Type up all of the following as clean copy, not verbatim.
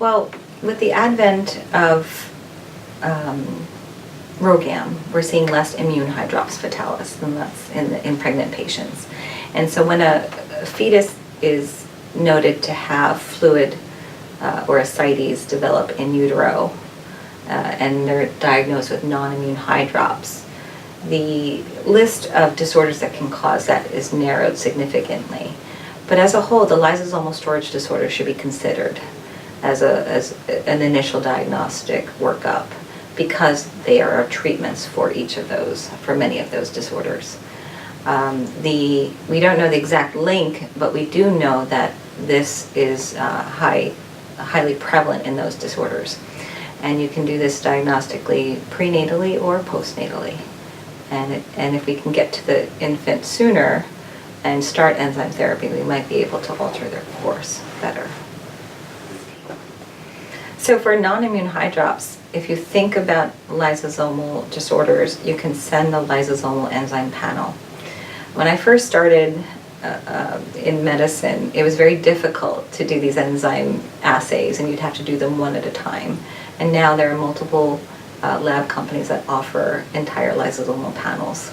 Well, with the advent of ROGAM, we're seeing less immune hydrops fetalis, and that's in pregnant patients. And so when a fetus is noted to have fluid or ascites develop in utero, and they're diagnosed with non-immune hydrops, the list of disorders that can cause that is narrowed significantly. But as a whole, the lysosomal storage disorder should be considered as an initial diagnostic workup, because there are treatments for each of those, for many of those disorders. We don't know the exact link, but we do know that this is highly prevalent in those disorders. And you can do this diagnostically prenatally or postnatally. And if we can get to the infant sooner and start enzyme therapy, we might be able to alter their course better. So for non-immune hydrops, if you think about lysosomal disorders, you can send the lysosomal enzyme panel. When I first started in medicine, it was very difficult to do these enzyme assays, and you'd have to do them one at a time. And now there are multiple lab companies that offer entire lysosomal panels.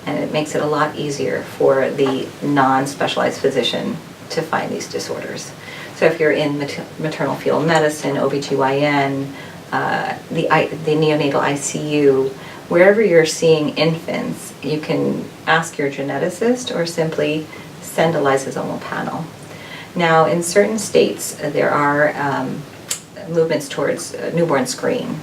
And it makes it a lot easier for the non-specialized physician to find these disorders. So if you're in maternal fetal medicine, OBGYN, the neonatal ICU, wherever you're seeing infants, you can ask your geneticist or simply send a lysosomal panel. Now, in certain states, there are movements towards newborn screen.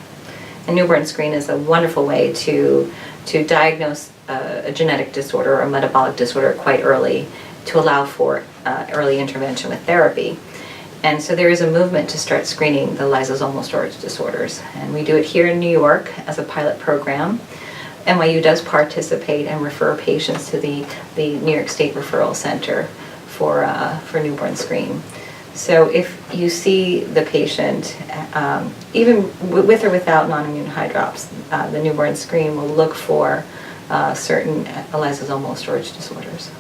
And newborn screen is a wonderful way to diagnose a genetic disorder or a metabolic disorder quite early, to allow for early intervention with therapy. And so there is a movement to start screening the lysosomal storage disorders. And we do it here in New York as a pilot program. NYU does participate and refer patients to the New York State Referral Center for newborn screen. So if you see the patient, even with or without non-immune hydrops, the newborn screen will look for certain lysosomal storage disorders.